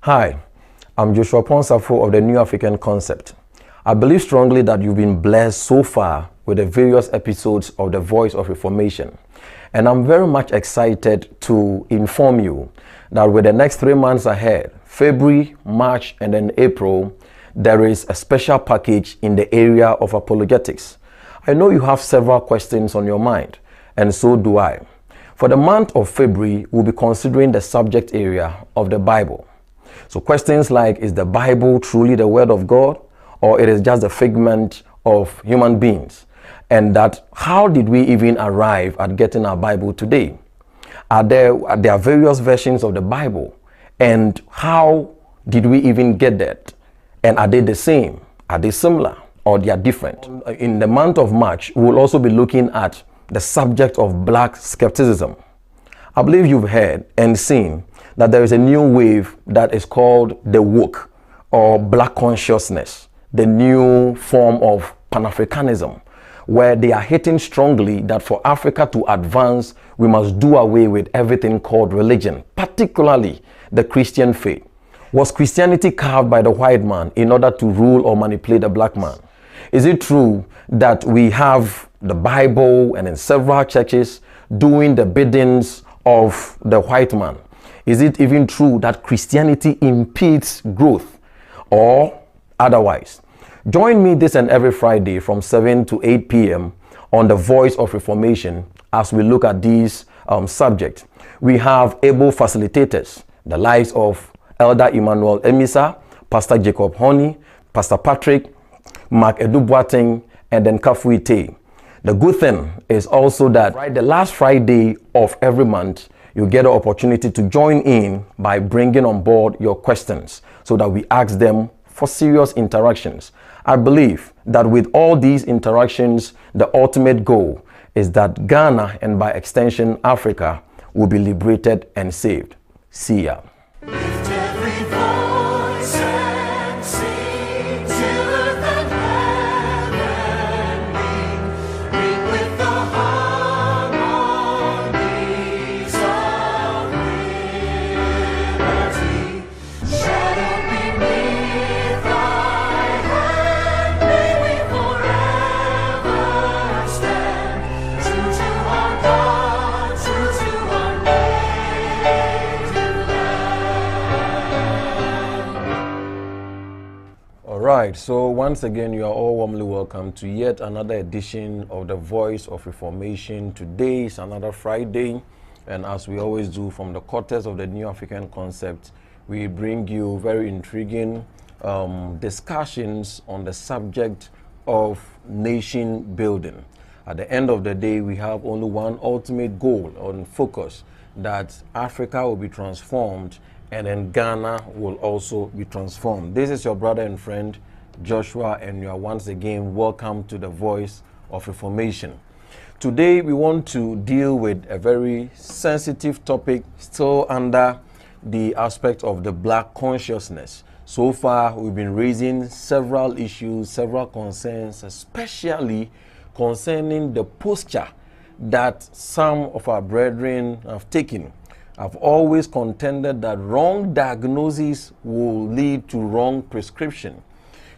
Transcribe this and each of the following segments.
Hi, I'm Joshua Ponsafo of the New African Concept. I believe strongly that you've been blessed so far with the various episodes of the Voice of Reformation. And I'm very much excited to inform you that with the next 3 months ahead, February, March, and then April, there is a special package in the area of apologetics. I know you have several questions on your mind, and so do I. For the month of February, we'll be considering the subject area of the Bible. So questions like, is the Bible truly the Word of God, or it is just a figment of human beings? And that, how did we even arrive at getting our Bible today? There are various versions of the Bible, and how did we even get that? And are they the same? Are they similar? Or they are different? In the month of March, we'll also be looking at the subject of black skepticism. I believe you've heard and seen that there is a new wave that is called the woke or black consciousness, the new form of Pan-Africanism, where they are hitting strongly that for Africa to advance, we must do away with everything called religion, particularly the Christian faith. Was Christianity carved by the white man in order to rule or manipulate the black man? Is it true that we have the Bible and in several churches doing the biddings of the white man? Is it even true that Christianity impedes growth or otherwise? Join me this and every Friday from 7 to 8 p.m. on the Voice of Reformation as we look at these subjects. We have able facilitators, the likes of Elder Emmanuel Emisa, Pastor Jacob Honey, Pastor Patrick, Mark Edubuateng, and then Kafui Te. The good thing is also that the last Friday of every month, you get an opportunity to join in by bringing on board your questions so that we ask them for serious interactions. I believe that with all these interactions, the ultimate goal is that Ghana and by extension Africa will be liberated and saved. See ya. Right, so once again, you are all warmly welcome to yet another edition of the Voice of Reformation. Today is another Friday, and as we always do from the quarters of the New African Concept, we bring you very intriguing discussions on the subject of nation building. At the end of the day, we have only one ultimate goal and focus, that Africa will be transformed and then Ghana will also be transformed. This is your brother and friend, Joshua, and you are once again welcome to the Voice of Reformation. Today, we want to deal with a very sensitive topic, still under the aspect of the black consciousness. So far, we've been raising several issues, several concerns, especially concerning the posture that some of our brethren have taken. I've always contended that wrong diagnosis will lead to wrong prescription.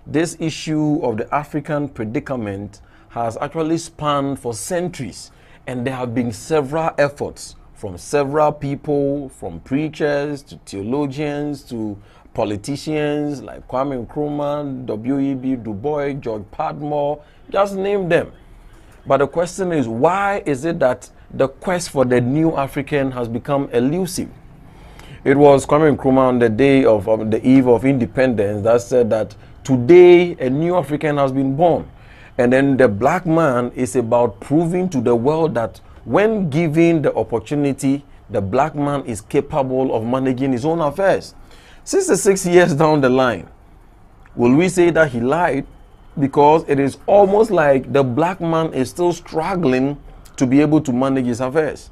This issue of the African predicament has actually spanned for centuries, and there have been several efforts from several people, from preachers to theologians to politicians like Kwame Nkrumah, W.E.B. Du Bois, George Padmore, just name them. But the question is, why is it that the quest for the new African has become elusive? It was Kwame Nkrumah on the day of the eve of independence that said that today a new African has been born. And then the black man is about proving to the world that when given the opportunity, the black man is capable of managing his own affairs. 66 years down the line, will we say that he lied? Because it is almost like the black man is still struggling to be able to manage his affairs.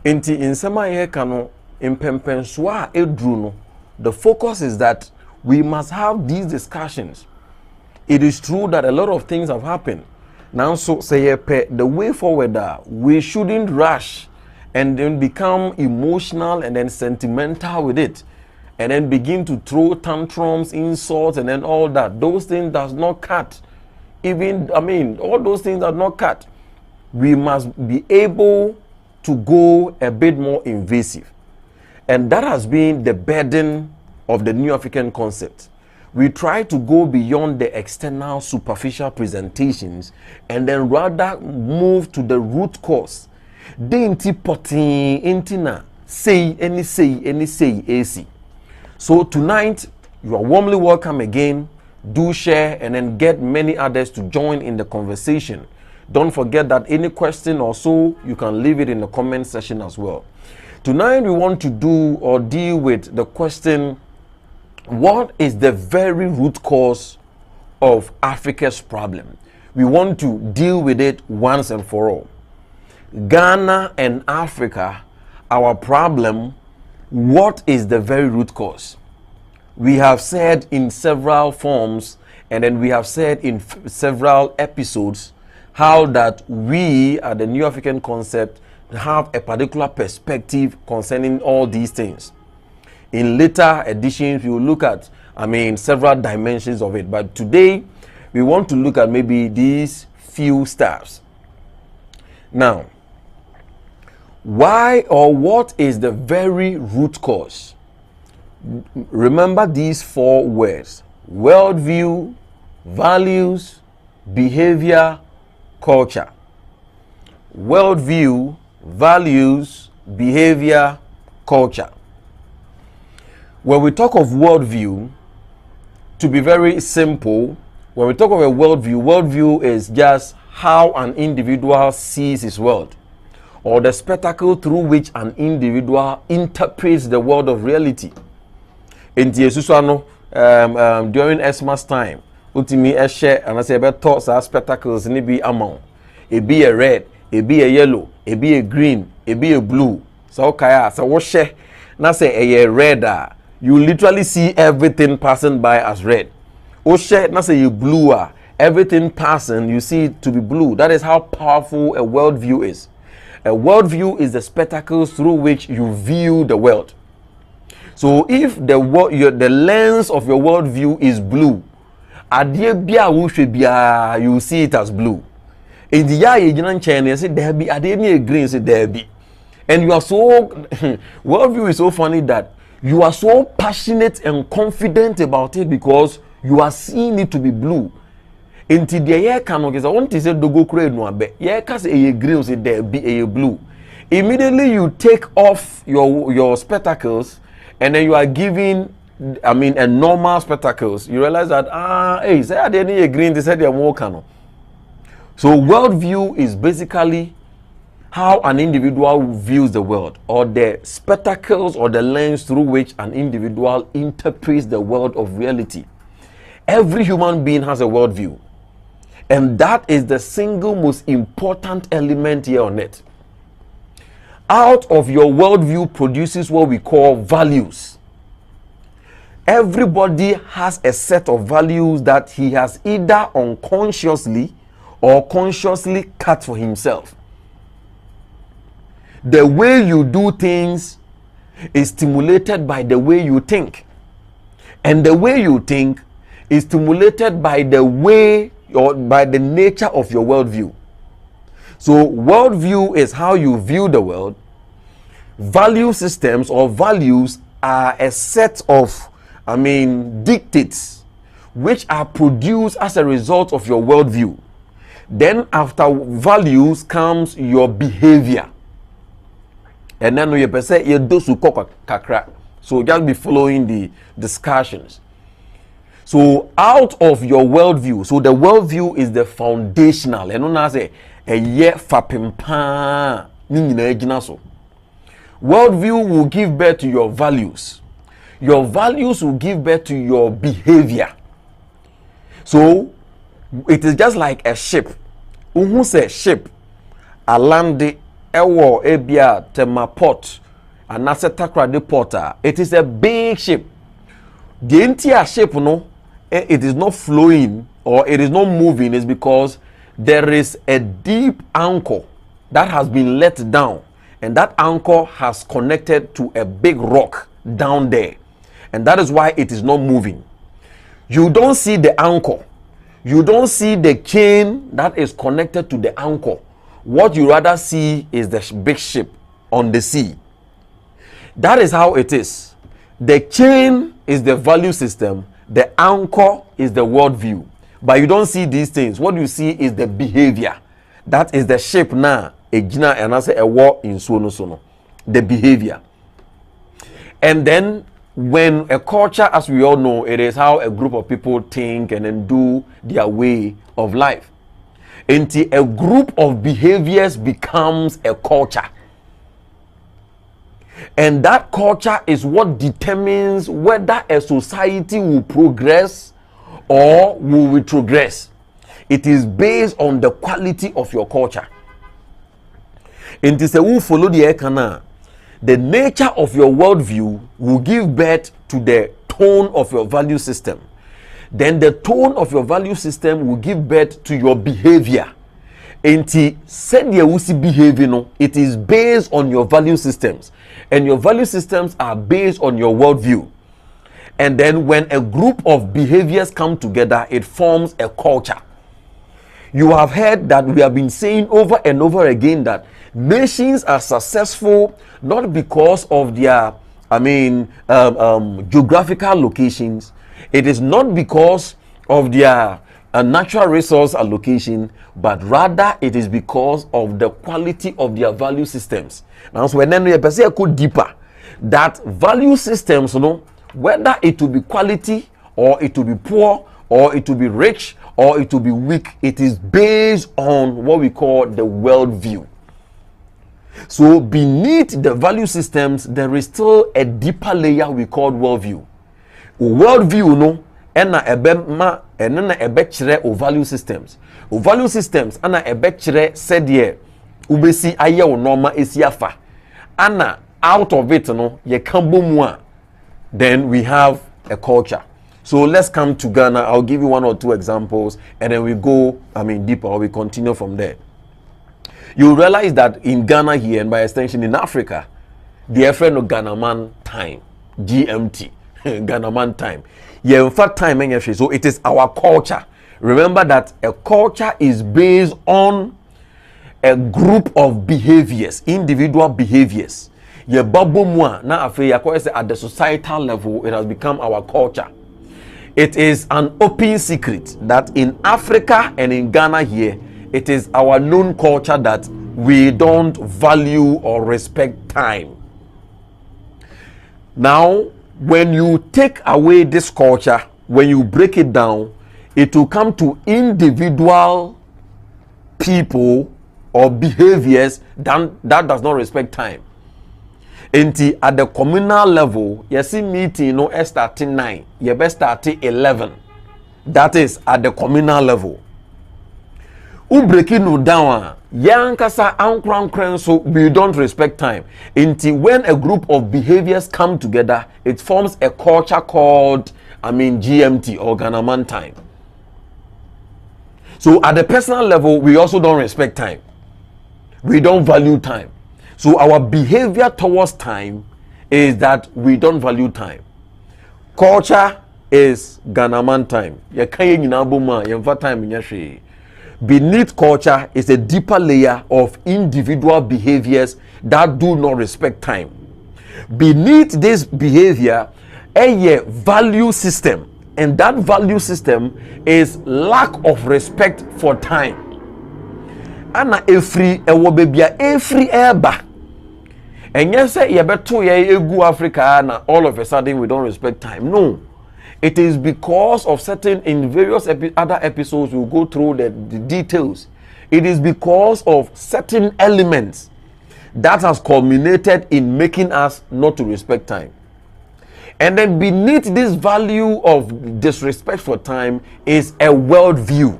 Inti insema ye kano impempenswa edruno. The focus is that we must have these discussions. It is true that a lot of things have happened. Now, so say the way forward, we shouldn't rush and then become emotional and then sentimental with it, and then begin to throw tantrums, insults, and then all that. Those things does not cut. All those things are not cut. We must be able to go a bit more invasive. And that has been the burden of the New African concept. We try to go beyond the external superficial presentations and then rather move to the root cause. Say. So tonight, you are warmly welcome again. Do share and then get many others to join in the conversation. Don't forget that any question or so, you can leave it in the comment section as well. Tonight, we want to do or deal with the question, what is the very root cause of Africa's problem? We want to deal with it once and for all. Ghana and Africa, our problem, what is the very root cause? We have said in several forms, and then we have said in several episodes, how that we at the New African Concept have a particular perspective concerning all these things. In later editions, we will look at, several dimensions of it. But today, we want to look at maybe these few steps. Now, why or what is the very root cause? Remember these 4 words: worldview, values, behavior, culture. Worldview, values, behavior, culture. When we talk of worldview, to be very simple, when we talk of a worldview is just how an individual sees his world, or the spectacle through which an individual interprets the world of reality. In Jesusano, during Xmas time, ultimately a share and I say about thoughts are spectacles and it be amount. It be a red, it be a yellow, it be a green, it be a blue. So kaya, so what share? Now say a red, you literally see everything passing by as red. Oh share, now say you blue, everything passing, you see it to be blue. That is how powerful a worldview is. A worldview is the spectacles through which you view the world. So if the lens of your worldview is blue, you see it as blue. In the you say there be green, say there be. And you are so worldview is so funny that you are so passionate and confident about it because you are seeing it to be blue. Into the year can I want to say dogo create no abe. Yeah, cause a green say there be a blue. Immediately you take off your spectacles and then you are giving a normal spectacles. You realize that hey, say I didn't a green, they said they're more cano. So worldview is basically how an individual views the world, or the spectacles or the lens through which an individual interprets the world of reality. Every human being has a worldview. And that is the single most important element here on it. Out of your worldview produces what we call values. Everybody has a set of values that he has either unconsciously or consciously cut for himself. The way you do things is stimulated by the way you think. And the way you think is stimulated by the way or by the nature of your worldview. So worldview is how you view the world. Value systems or values are a set of, dictates which are produced as a result of your worldview. Then after values comes your behavior. And then you say you do kakra. So just be following the discussions. So out of your worldview, so the worldview is the foundational. And I say a year fapimpa so. Worldview will give birth to your values. Your values will give birth to your behavior. So it is just like a ship. Who say ship? A land ewo ebia tema port. And that's a takra de porter. It is a big ship. The entire ship, it is not flowing or it is not moving is because there is a deep anchor that has been let down, and that anchor has connected to a big rock down there, And that is why it is not moving. You don't see the anchor. You don't see the chain that is connected to the anchor. What you rather see is the big ship on the sea. That is how it is. The chain is the value system. The anchor is the worldview. But you don't see these things. What you see is the behavior. That is the ship now. And I say a war in sono. The behavior. And then when a culture, as we all know, it is how a group of people think and then do their way of life. Until a group of behaviors becomes a culture. And that culture is what determines whether a society will progress or will retrogress. It is based on the quality of your culture. And it is a who follow the ekana. The nature of your worldview will give birth to the tone of your value system. Then the tone of your value system will give birth to your behavior. Enti said you see behavior, no, it is based on your value systems. And your value systems are based on your worldview. And then when a group of behaviors come together, it forms a culture. You have heard that we have been saying over and over again that nations are successful not because of their, geographical locations. It is not because of their natural resource allocation, but rather it is because of the quality of their value systems. Now, so when you go deeper, that value systems, whether it will be quality or it will be poor or it will be rich or it will be weak, it is based on what we call the worldview. So beneath the value systems, there is still a deeper layer we call worldview. Worldview, ena ebema enena ebekire o value systems. O value systems ana ebekire said ubesi aye o norma esi afa. Ana out of it ye kambo mu a, then we have a culture. So let's come to Ghana. I'll give you one or two examples and then we go deeper, or we continue from there. You realize that in Ghana here, and by extension in Africa, the friend of Ghana man time, GMT, Ghana man time. Yeah, in fact, time. So it is our culture. Remember that a culture is based on a group of behaviors, individual behaviors. Yeah, babu mwa na afe at the societal level, it has become our culture. It is an open secret that in Africa and in Ghana here, it is our known culture that we don't value or respect time. Now, when you take away this culture, when you break it down, it will come to individual people or behaviors that does not respect time. Enti at the communal level, you see meeting starting 9, you best start 11. That is at the communal level. Breaking down, yankasa ankran so we don't respect time. Until when a group of behaviors come together, it forms a culture called GMT or Ghana man time. So at the personal level, we also don't respect time. We don't value time. So our behavior towards time is that we don't value time. Culture is Ghana man time. Ya kanye nyina boma yemfa time nyahwe. Beneath culture is a deeper layer of individual behaviors that do not respect time. Beneath this behavior, a value system, and that value system is lack of respect for time. Ana every eba. And yes, yebeto ye egu Africa na all of a sudden we don't respect time. No. It is because of certain, in various other episodes, we'll go through the details. It is because of certain elements that has culminated in making us not to respect time. And then beneath this value of disrespect for time is a worldview.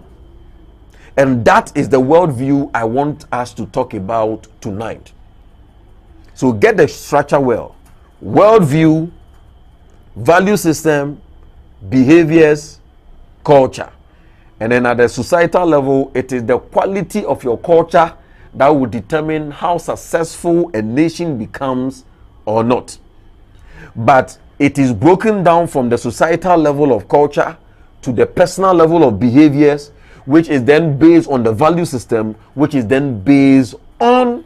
And that is the worldview I want us to talk about tonight. So get the structure well. Worldview, value system, behaviors, culture. And then at the societal level, it is the quality of your culture that will determine how successful a nation becomes or not. But it is broken down from the societal level of culture to the personal level of behaviors, which is then based on the value system, which is then based on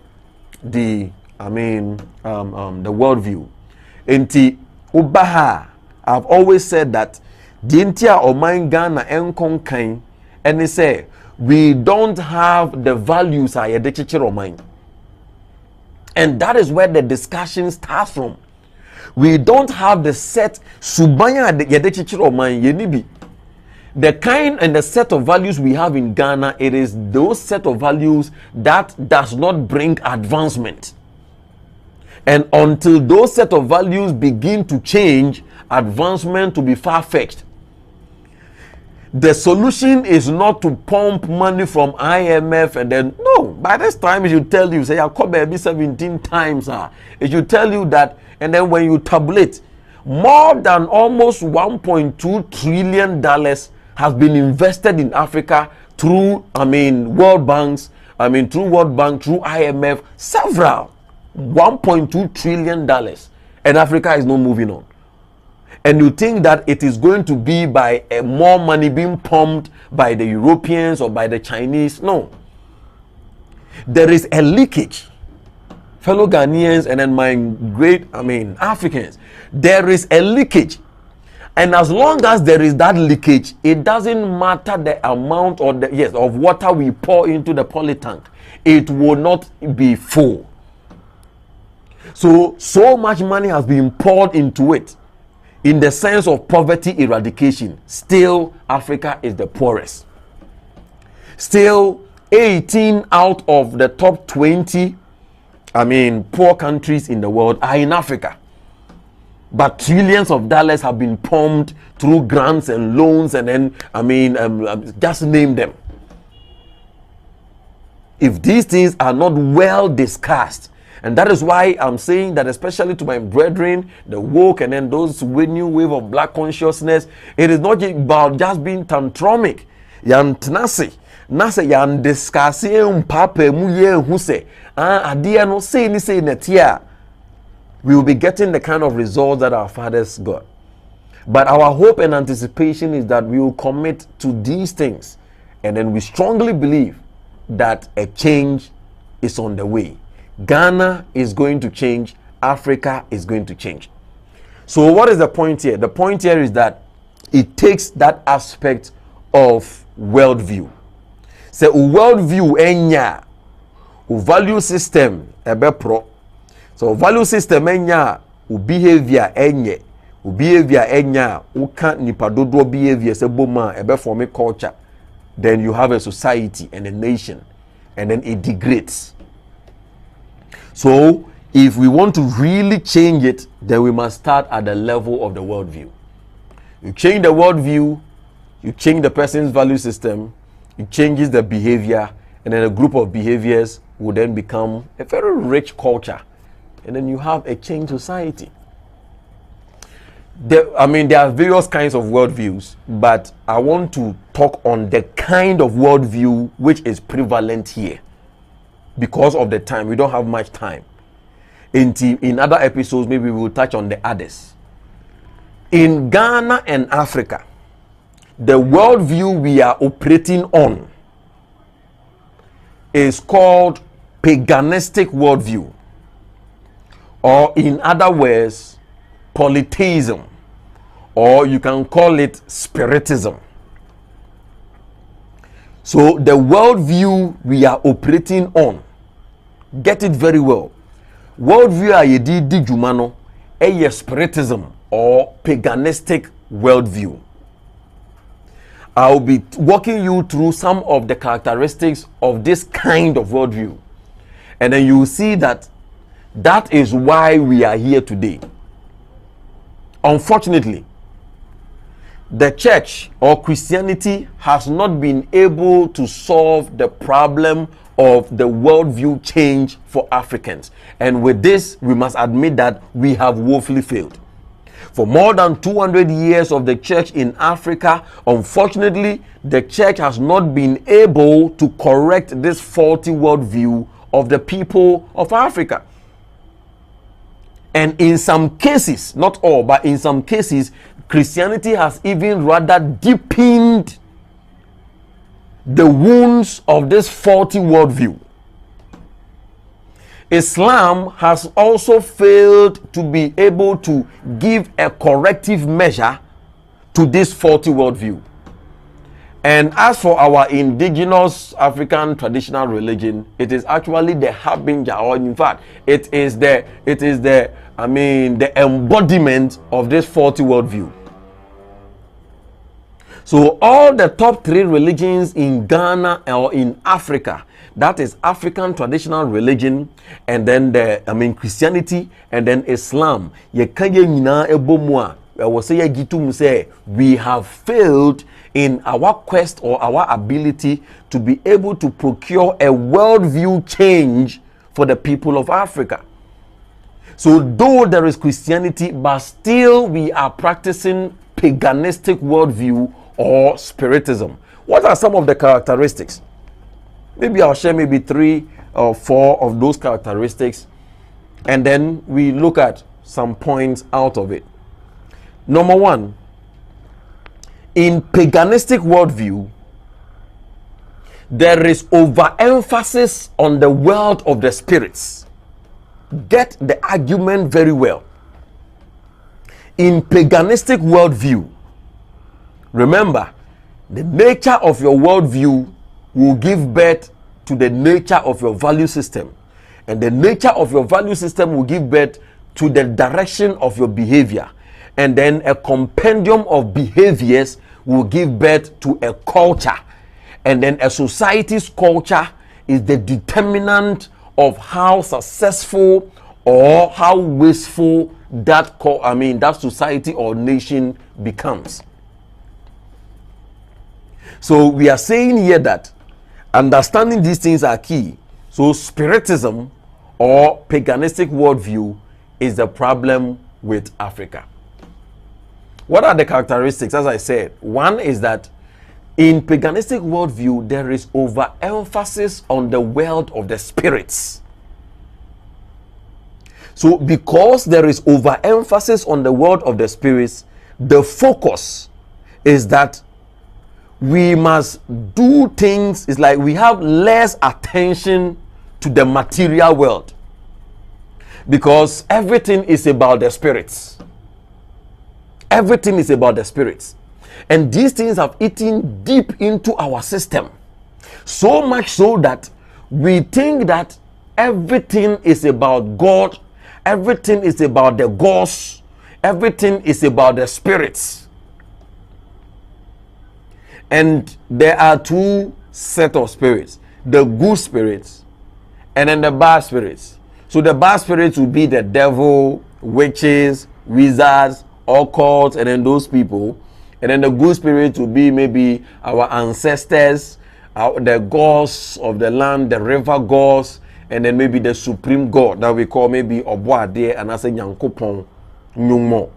the the worldview. Enti ubaha, I've always said that the intia oman Ghana enkonkan, and they say we don't have the values I had mind. And that is where the discussion starts from. We don't have the set subanya yedichichiro mind yenibi. The kind and the set of values we have in Ghana, it is those set of values that does not bring advancement. And until those set of values begin to change, advancement to be far-fetched. The solution is not to pump money from IMF and then, no, by this time it should tell you, say, I'll call baby 17 times. It should tell you that, and then when you tabulate, more than almost $1.2 trillion has been invested in Africa through, World Banks, through World Bank, through IMF, several, $1.2 trillion, and Africa is not moving on. And you think that it is going to be by more money being pumped by the Europeans or by the Chinese? No. There is a leakage. Fellow Ghanaians and then my great, Africans, there is a leakage. And as long as there is that leakage, it doesn't matter the amount or of water we pour into the poly tank. It will not be full. So much money has been poured into it. In the sense of poverty eradication, still Africa is the poorest. Still 18 out of the top 20, poor countries in the world are in Africa. But trillions of dollars have been pumped through grants and loans and then, just name them. If these things are not well discussed, and that is why I'm saying that, especially to my brethren, the woke and then those with new wave of black consciousness, it is not about just being tantromic. Yan tnase, nase yan discussing papa muye huse. Adia no say ni say netia. We will be getting the kind of results that our fathers got. But our hope and anticipation is that we will commit to these things, and then we strongly believe that a change is on the way. Ghana is going to change. Africa is going to change. So what is the point here? The point here is that it takes that aspect of worldview. So worldview enya, value system ebe pro. So value system enya, behavior enye, behavior enya, uka nipadodo behavior se boma ebe form a culture. Then you have a society and a nation, and then it degrades. So, if we want to really change it, then we must start at the level of the worldview. You change the worldview, you change the person's value system, it changes the behavior, and then a group of behaviors will then become a very rich culture. And then you have a changed society. There are various kinds of worldviews, but I want to talk on the kind of worldview which is prevalent here. Because of the time, we don't have much time. In other episodes, maybe we will touch on the others. In Ghana and Africa, the worldview we are operating on is called paganistic worldview, or in other words, polytheism, or you can call it spiritism. So the worldview we are operating on, get it very well. Worldview ayedi di jumano, a spiritism or paganistic worldview. I'll be walking you through some of the characteristics of this kind of worldview, and then you will see that that is why we are here today. Unfortunately, the church or Christianity has not been able to solve the problem of the worldview change for Africans. And with this, we must admit that we have woefully failed. For more than 200 years of the church in Africa, unfortunately, the church has not been able to correct this faulty worldview of the people of Africa. And in some cases, not all, but in some cases, Christianity has even rather deepened the wounds of this faulty worldview. Islam has also failed to be able to give a corrective measure to this faulty worldview. And as for our indigenous African traditional religion, it is actually the harbinger, or in fact, it is the embodiment of this faulty worldview. So all the top 3 religions in Ghana or in Africa, that is African traditional religion, and then Christianity, and then Islam. We have failed in our quest or our ability to be able to procure a worldview change for the people of Africa. So though there is Christianity, but still we are practicing paganistic worldview or spiritism. What are some of the characteristics? Maybe I'll share maybe 3 or 4 of those characteristics, and then we look at some points out of it. Number 1, in paganistic worldview, there is overemphasis on the world of the spirits. Get the argument very well. In paganistic worldview, remember, the nature of your worldview will give birth to the nature of your value system. And the nature of your value system will give birth to the direction of your behavior. And then a compendium of behaviors will give birth to a culture. And then a society's culture is the determinant of how successful or how wasteful that society or nation becomes. So we are saying here that understanding these things are key. So spiritism or paganistic worldview is the problem with Africa. What are the characteristics? As I said, one is that in paganistic worldview, there is overemphasis on the world of the spirits. So because there is overemphasis on the world of the spirits, the focus is that we must do things. It's like we have less attention to the material world, because everything is about the spirits. Everything is about the spirits. And these things have eaten deep into our system. So much so that we think that everything is about God, everything is about the gods, everything is about the spirits. And there are 2 sets of spirits: the good spirits and then the bad spirits. So the bad spirits will be the devil, witches, wizards, occult, and then those people. And then the good spirits will be maybe our ancestors, the gods of the land, the river gods, and then maybe the supreme god that we call maybe Obuade and Ase Nyankopon Nyumo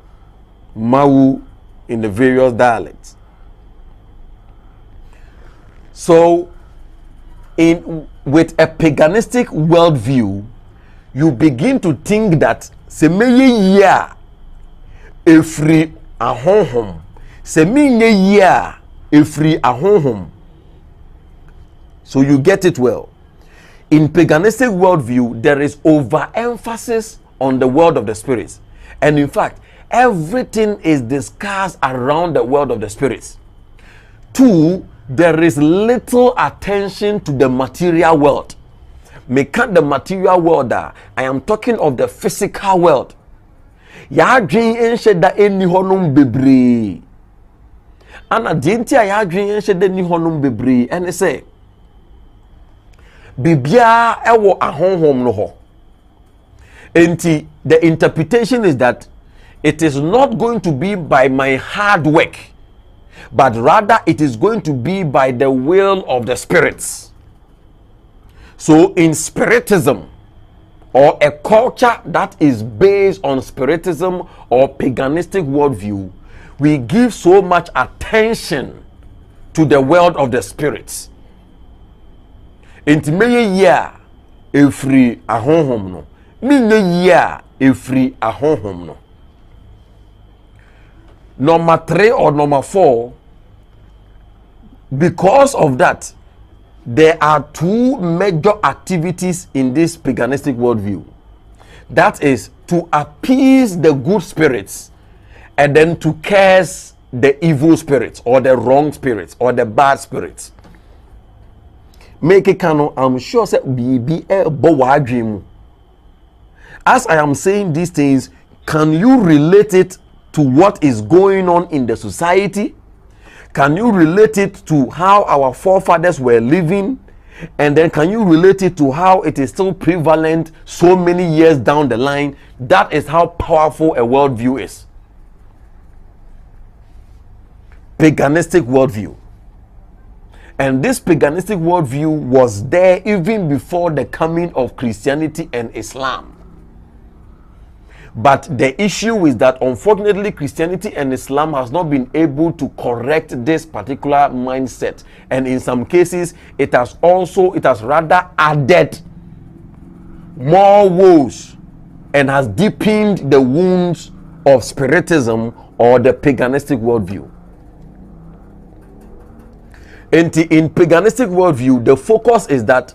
Mau in the various dialects. So with a paganistic worldview, you begin to think that semeye ya efri ahonhom, seminye ya efri ahonhom. So you get it well. In paganistic worldview, there is overemphasis on the world of the spirits. And in fact, everything is discussed around the world of the spirits. 2, there is little attention to the material world. Make the material world. I am talking of the physical world. Ya dream enche da eni honum bebre. Ana dintia ya dream enche da ni honum bebre. And say bibia ewo ahonhom no ho. Enti the interpretation is that it is not going to be by my hard work, but rather it is going to be by the will of the spirits. So in spiritism, or a culture that is based on spiritism or paganistic worldview, we give so much attention to the world of the spirits. Inti meye ya efri ahonhom no. Minye ya efri ahonhom no. Number 3 or number 4, because of that, there are 2 major activities in this paganistic worldview. That is to appease the good spirits and then to curse the evil spirits or the wrong spirits or the bad spirits. Make it canon, I'm sure say be a bowa dream. As I am saying these things, can you relate it to what is going on in the society? Can you relate it to how our forefathers were living? And then can you relate it to how it is still prevalent so many years down the line? That is how powerful a worldview is. Paganistic worldview. And this paganistic worldview was there even before the coming of Christianity and Islam. But the issue is that unfortunately Christianity and Islam has not been able to correct this particular mindset, and in some cases it has rather added more woes and has deepened the wounds of spiritism or the paganistic worldview. In paganistic worldview, the focus is that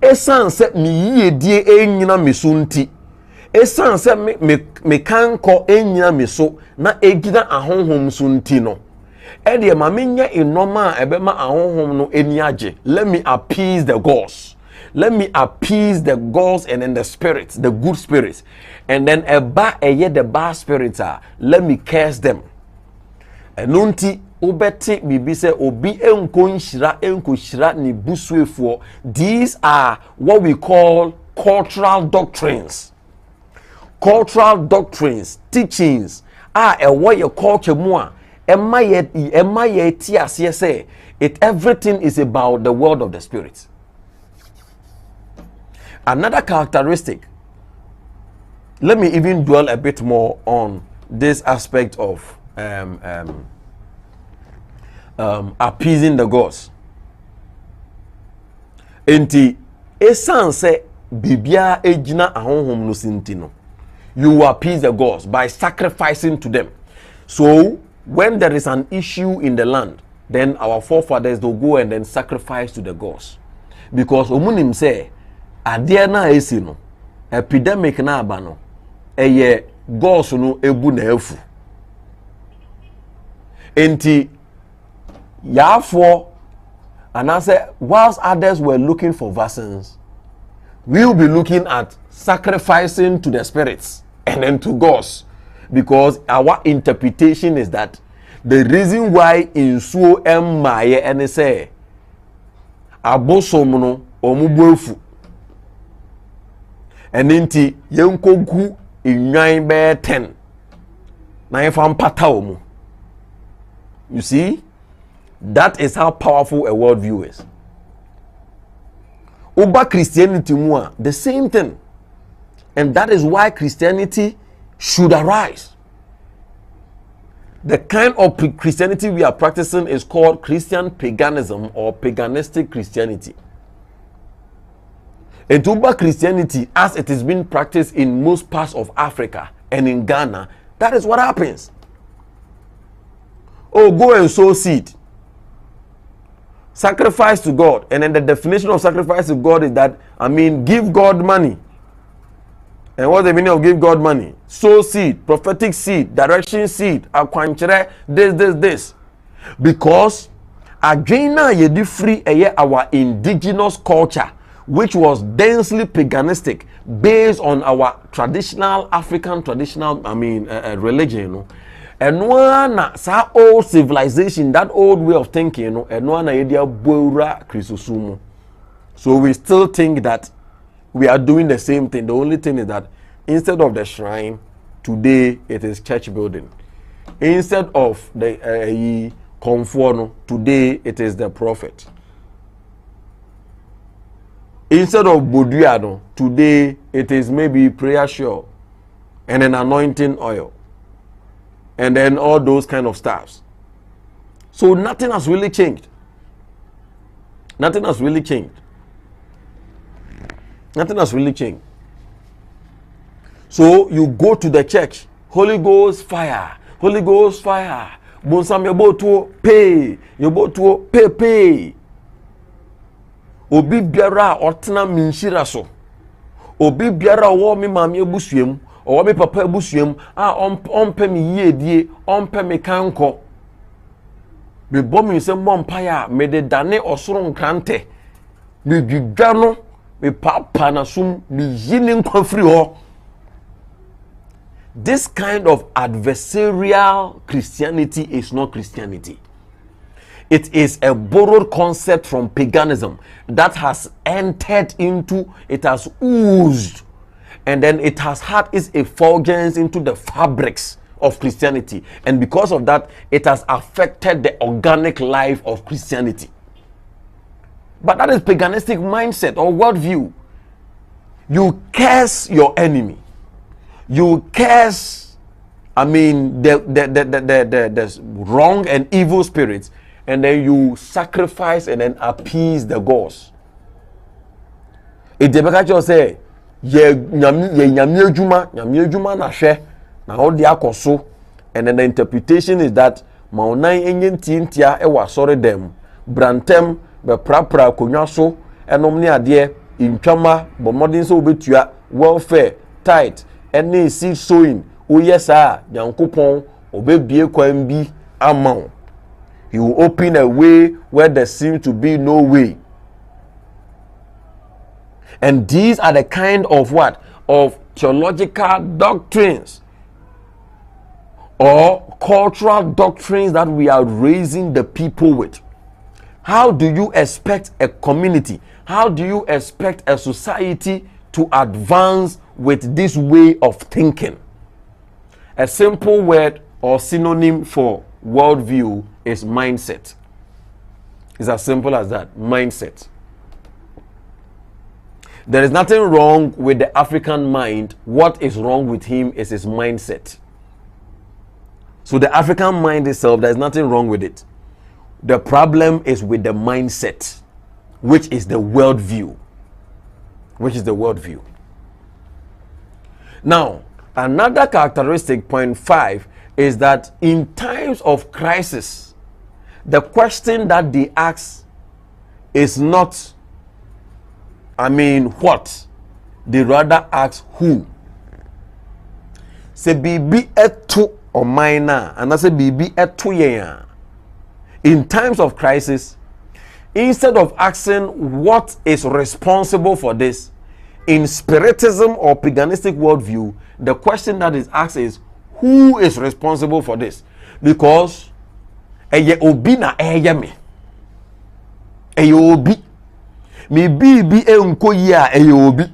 esan se mi yedie enyina misunti, esan se me kanko enyina miso na egida ahonhom sunti no, ede ma menya enoma ebema ahonhom no eniaje. Let me appease the gods. Let me appease the gods and then the spirits, the good spirits, and then the bad spirits are, let me curse them. Enunti obeti bibi se obi enko shira ni busuefo. These are what we call cultural doctrines. Cultural doctrines, teachings ewo ye culture mu a ema ye ti ase say everything is about the world of the spirit. Another characteristic, let me even dwell a bit more on this aspect of appeasing the gods. Enti esan se bibia ejina ahonhom no sintino, you appease the gods by sacrificing to them. So when there is an issue in the land, then our forefathers will go and then sacrifice to the gods, because omunim say adia na esi no, epidemic na aba no, eye gods no ebu na efu. Enti therefore, and I said, whilst others were looking for vaccines, we'll be looking at sacrificing to the spirits and then to gods, because our interpretation is that the reason why in so maye and say abosomuno omubuefu and inti yenkogu inwan be 10 na yefam pata omu. You see, that is how powerful a worldview is. Uba Christianity mua, the same thing. And that is why Christianity should arise. The kind of Christianity we are practicing is called Christian paganism or paganistic Christianity. And Uba Christianity, as it is being practiced in most parts of Africa and in Ghana, that is what happens. Oh, go and sow seed. Sacrifice to God. And then the definition of sacrifice to God is that, give God money. And what's the meaning of give God money? Sow seed, prophetic seed, direction seed, akwanchere, this. Because agena yedi free our indigenous culture, which was densely paganistic, based on our traditional African religion, you know. And one sa old civilization, that old way of thinking, you know, and one idea boura Christosumo. So we still think that we are doing the same thing. The only thing is that instead of the shrine, today it is church building. Instead of the conforno, today it is the prophet. Instead of Boduano, today it is maybe prayer shawl and an anointing oil. And then all those kind of stuffs. So nothing has really changed. Nothing has really changed. Nothing has really changed. So you go to the church, Holy Ghost fire, Holy Ghost fire. Bonsam yobo to pay, yobo to pay. Obi biara otena minshira so. Obi biara wo me mame abusuam, o me papa abusuam a ompe me yiedie, ompe me kanko. Me bom mi se mompaya me de dane osoro nkrante. Me dwidwa no, me papa na sum me yini nkwafri ho. This kind of adversarial Christianity is not Christianity. It is a borrowed concept from paganism that has entered into, it has oozed, and then it has had its effulgence into the fabrics of Christianity. And because of that, it has affected the organic life of Christianity. But that is paganistic mindset or worldview. You curse your enemy. You curse, the wrong and evil spirits, and then you sacrifice and then appease the gods. If the Bible say, ye nyamie juma na hwe na ho de akoso, and then the interpretation is that maunan enye ntintia e wa sore dem brantem be prapra konwa so enom ne ade intwama bomodin so obetua welfare tithe any seed sowing oyesa yankopon obebie kwan bi amount. He will open a way where there seems to be no way. And these are the kind of what? Of theological doctrines or cultural doctrines that we are raising the people with. How do you expect a community? How do you expect a society to advance with this way of thinking? A simple word or synonym for worldview is mindset. It's as simple as that. Mindset. There is nothing wrong with the African mind. What is wrong with him is his mindset. So the African mind itself, there is nothing wrong with it. The problem is with the mindset, which is the worldview. Which is the worldview. Now, another characteristic, point 5, is that in times of crisis, the question that they ask is not, what? They rather ask who. Say bibi etu or minor, and I say bibi etu ye. In times of crisis, instead of asking what is responsible for this, in spiritism or paganistic worldview, the question that is asked is, who is responsible for this? Because eye obi na eye me. Eye obi. Me bi enko yi a eye obi.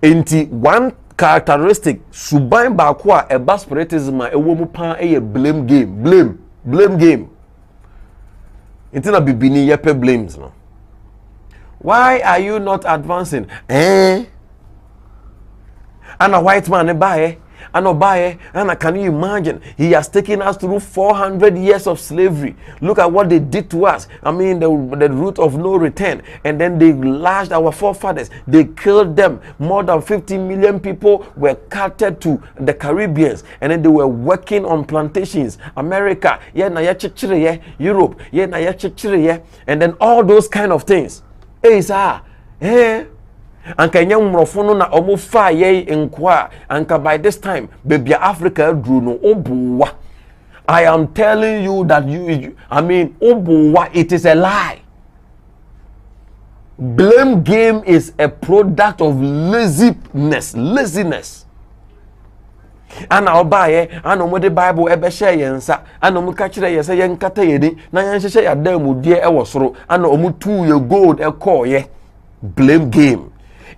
Enti one characteristic suban ba ko a eba spiritism a ewo mu pan eye blame game. Blame game. Enti na bibini yepe blames no. Why are you not advancing? And a white man buy, and buy, and can you imagine? He has taken us through 400 years of slavery. Look at what they did to us. The route of no return. And then they lashed our forefathers. They killed them. More than 50 million people were carted to the Caribbeans, and then they were working on plantations. America, Europe, and then all those kind of things. Hey, sir, hey. Anka nya mmrofo na omo fa ye nkwa anka by this time baby Africa drew no obuwa. I am telling you that obuwa, it is a lie. Blame game is a product of laziness. And obaye and omo the Bible ebe share yensa and omo ka kire ye say yenkata yedi na yenhye ya damu die e wosoro and omo tu ye gold e call ye. Blame game.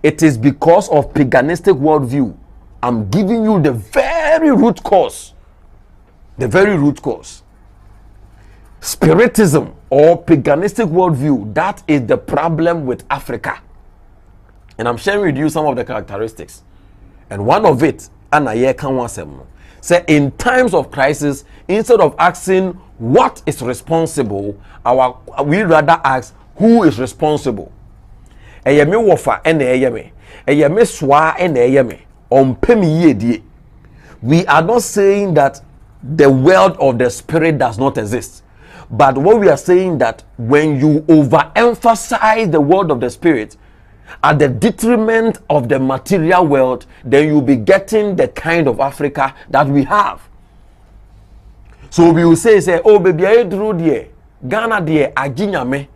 It is because of paganistic worldview. I'm giving you the very root cause. The very root cause. Spiritism or paganistic worldview, that is the problem with Africa. And I'm sharing with you some of the characteristics. And one of it, say in times of crisis, instead of asking what is responsible, we rather ask who is responsible. eye me wofa ene eye me, eye me swa ene eye me, ompe me ye die. We are not saying that the world of the spirit does not exist. But what we are saying that when you overemphasize the world of the spirit at the detriment of the material world, then you'll be getting the kind of Africa that we have. So we will say, oh baby, I drew there, Ghana there, Ajinyame.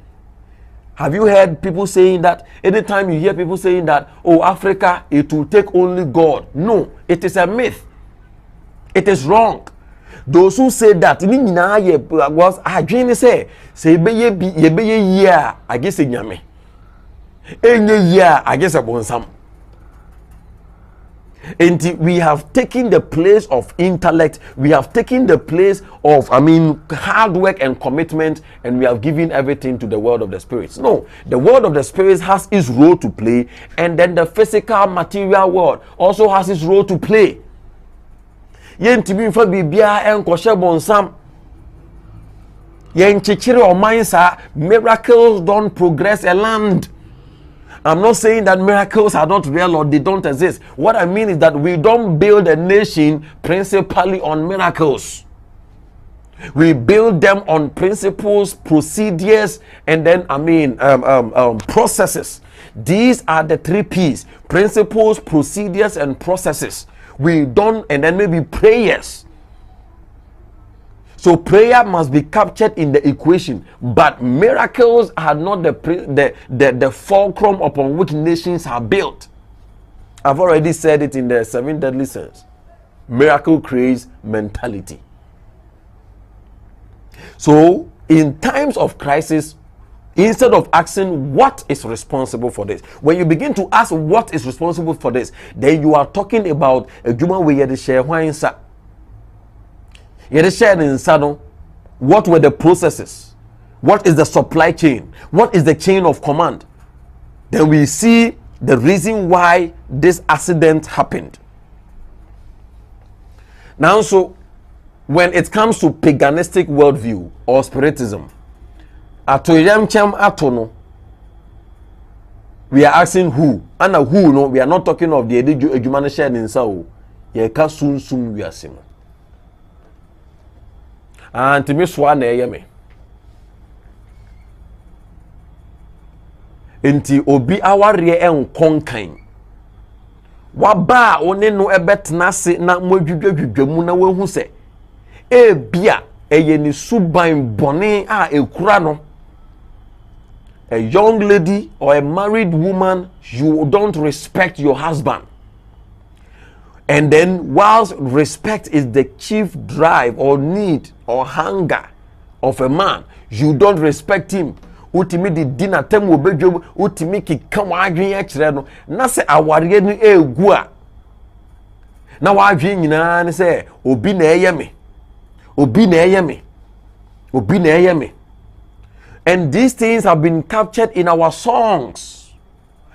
Have you heard people saying that? Anytime you hear people saying that, oh Africa, it will take only God. No, it is a myth. It is wrong. Those who say that was agreeing say be year I guess nyame. Any year I guess upon some. And we have taken the place of intellect, we have taken the place of hard work and commitment, and we have given everything to the world of the spirits. No, the world of the spirits has its role to play, and then the physical material world also has its role to play. Yentimi fa bibia enkoshe bonsam yenchichire oman sa. Miracles don't progress a land. I'm not saying that miracles are not real or they don't exist. What I mean is that we don't build a nation principally on miracles. We build them on principles, procedures, and then processes. These are the 3 P's: principles, procedures, and processes. We don't, and then maybe prayers. So prayer must be captured in the equation, but miracles are not the fulcrum upon which nations are built. I've already said it in the 7 deadly sins. Miracle creates mentality. So in times of crisis, instead of asking what is responsible for this, when you begin to ask what is responsible for this, then you are talking about a human way to share what were the processes? What is the supply chain? What is the chain of command? Then we see the reason why this accident happened. Now, so when it comes to paganistic worldview or spiritism, we are asking who, and who, no, we are not talking of the human shared in Sao. Yeka soon we are seeing. And to me, swan me. Inti obi aware en konkan. Waba one no ebetna se na modwudwudwudwamu na wehu se e bia eye ni suban bone a ekura no. A young lady or a married woman, you don't respect your husband. And then whilst respect is the chief drive or need or hunger of a man, you don't respect him. Utimi di dinner tem obedwom, utimi kika wadwen ya kire no, na se aware no egu a. Na wadwen nyina ne se obi na eye me. Obi na eye me. Obi na eye me. And these things have been captured in our songs,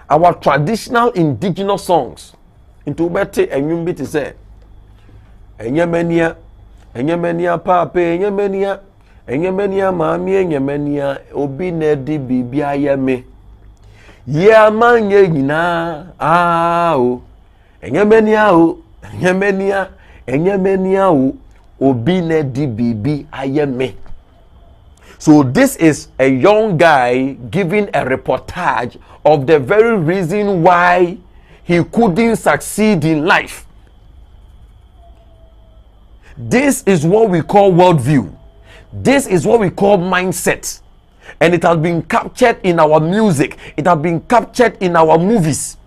our traditional indigenous songs. Into bete enyumbi ti say enyemania pape enyemania mami enyemania obi na di bibia ye me ye amanye nyina o enyemania o obi na di bibi aye me. So this is a young guy giving a reportage of the very reason why he couldn't succeed in life. This is what we call worldview. This is what we call mindset. And it has been captured in our music. It has been captured in our movies.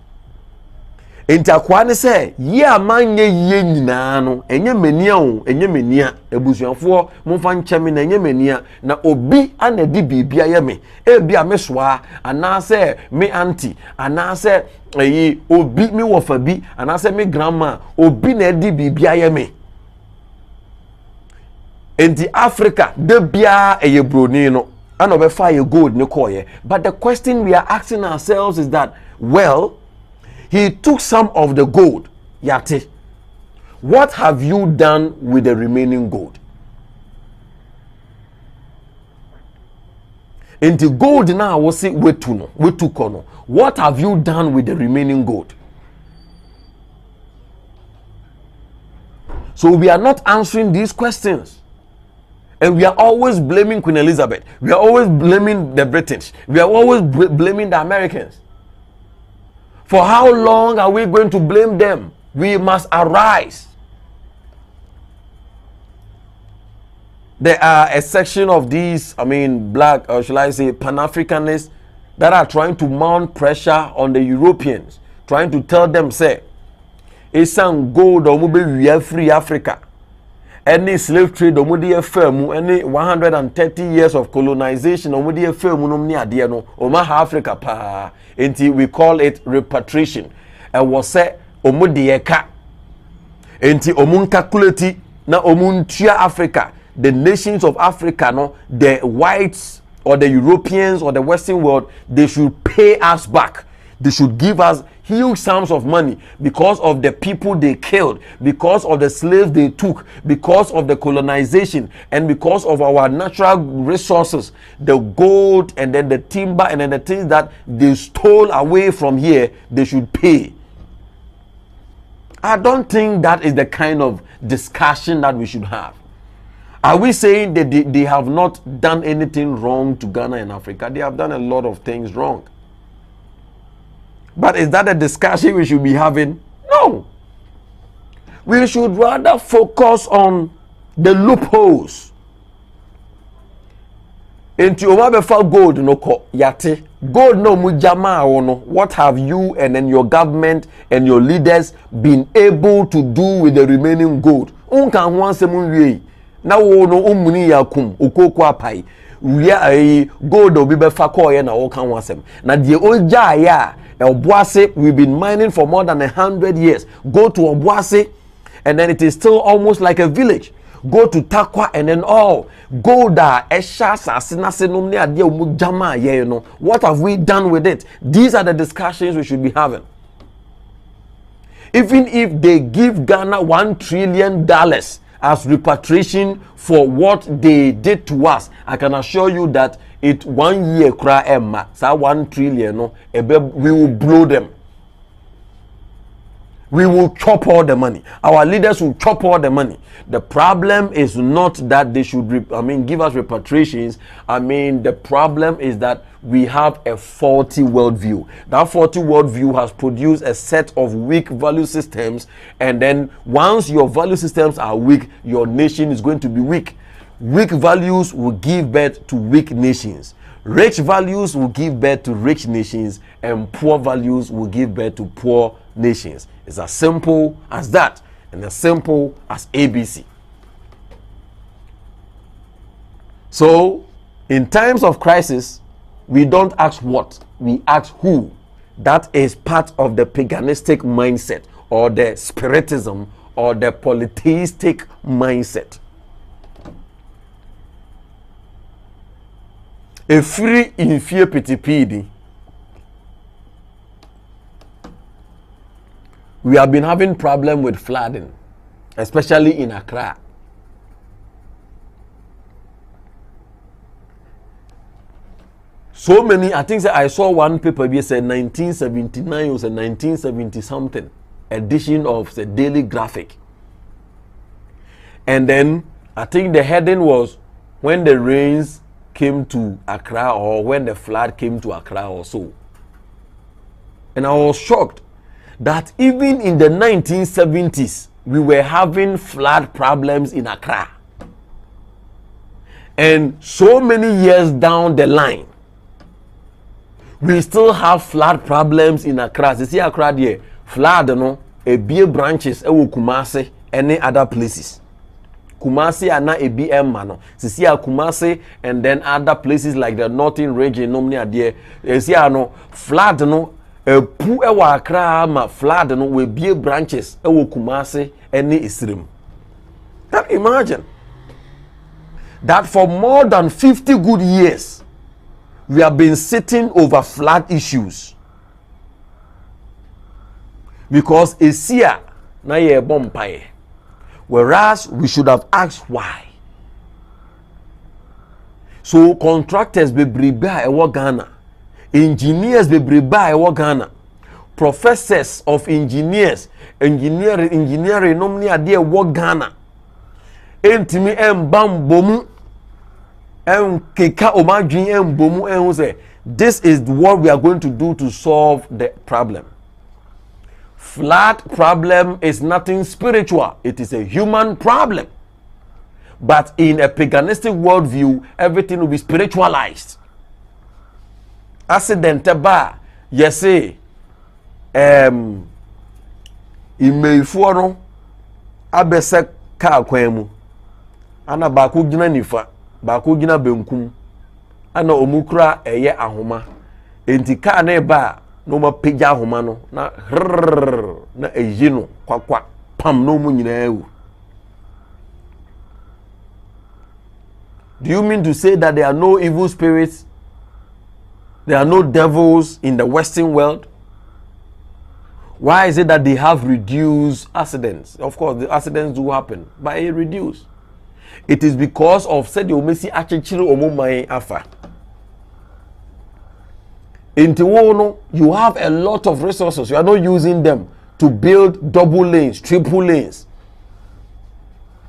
Intakwane say, yeah man ye nyina no, enye menia ebusuafo momfa ncheme na enye menia na obi anadi bibia ye me. Ebia me soa anase me auntie anase obi me wofa bi anase me grandma obi na edi bibia ye me. Enti Africa de bia eye broni no ana obefa ye gold ne koye. But the question we are asking ourselves is that, well, he took some of the gold. Yate. What have you done with the remaining gold? Into gold now was say wetu kono. What have you done with the remaining gold? So we are not answering these questions. And we are always blaming Queen Elizabeth. We are always blaming the British. We are always blaming the Americans. For how long are we going to blame them? We must arise. There are a section of these, black, or shall I say, Pan-Africanists that are trying to mount pressure on the Europeans, trying to tell them, say, it's gold or we are free Africa. Any slave trade or any 130 years of colonization or Africa pa until we call it repatriation. And was said omudieka until omun calculate na omuntia Africa. The nations of Africa, no, the whites or the Europeans or the Western world, they should pay us back. They should give us huge sums of money because of the people they killed, because of the slaves they took, because of the colonization, and because of our natural resources, the gold and then the timber and then the things that they stole away from here, they should pay. I don't think that is the kind of discussion that we should have. Are we saying that they have not done anything wrong to Ghana and Africa? They have done a lot of things wrong. But is that a discussion we should be having? No. We should rather focus on the loopholes. Into Omabefa gold no ko yate. Gold no mujama ono. What have you and then your government and your leaders been able to do with the remaining gold? Unka wanse munwe. Na wo no umuni yakum ukoko apai. Gold obi befa ko ye na wo kan wasem. Na die oja ya Obuase, we've been mining for more than 100 years. Go to Obuase, and then it is still almost like a village. Go to Takwa, and then go there. What have we done with it? These are the discussions we should be having. Even if they give Ghana $1 trillion as repatriation for what they did to us, I can assure you that it 1 year cry emma, so 1 trillion, no, we will blow them. We will chop all the money. Our leaders will chop all the money. The problem is not that they should, give us repatriations. The problem is that we have a faulty worldview. That faulty worldview has produced a set of weak value systems. And then once your value systems are weak, your nation is going to be weak. Weak values will give birth to weak nations. Rich values will give birth to rich nations, and poor values will give birth to poor nations. It's as simple as that, and as simple as ABC. So, in times of crisis, we don't ask what, we ask who. That is part of the paganistic mindset, or the spiritism, or the polytheistic mindset. A free in fear PTPD. We have been having problem with flooding, especially in Accra. So many, I think I saw one paper here said 1979 or 1970 something edition of the Daily Graphic. And then I think the heading was when the rains came to Accra, or when the flood came to Accra or so. And I was shocked that even in the 1970s, we were having flood problems in Accra. And so many years down the line, we still have flood problems in Accra. You see Accra there, flood, a beer branches, Kumasi, any other places. Kumasi and not a BM mano. See Kumasi and then other places like the northern region, there. See flood a poor Accra ma flood with beer branches, Kumasi any Isrim. Can you imagine that for more than 50 good years we have been sitting over flood issues because it's here na ye bompaye. Whereas we should have asked why. So contractors bebrebe a Ghana, engineers bebrebe a Ghana, professors of engineers, engineering normally a dear Ghana. Entimi bomu keka omadwin bomu say this is what we are going to do to solve the problem. Flood problem is nothing spiritual, it is a human problem. But in a paganistic worldview, everything will be spiritualized. Accident ba yes say imeifuo no abese car kwan mu ana ba ko gina nifa ba ko gina benkum ana omukura eye ahoma enti car na ba no ma pagya ahoma no na na eyi no kwakwa pam no mu nyina ewu. Do you mean to say that there are no evil spirits? There are no devils in the Western world? Why is it that they have reduced accidents? Of course, the accidents do happen, but it reduced. It is because of said you see achichiri omumai afa. In Tiwono, you have a lot of resources. You are not using them to build double lanes, triple lanes.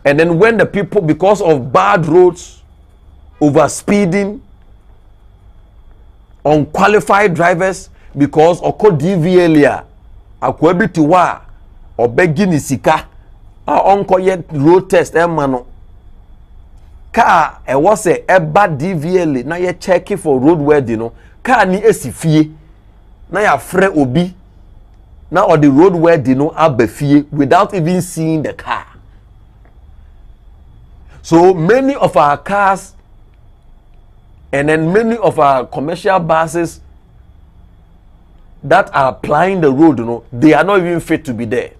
And then when the people, because of bad roads, overspeeding, unqualified drivers, because oko DVLA akwabi tiwa obegi ni sika onko ye road test mano car e was a eba DVLA na ye check for road worthy no car ni esifie na ya frɛ obi na or the road worthy no abafie without even seeing the car. So many of our cars and then many of our commercial buses that are plying the road, they are not even fit to be there.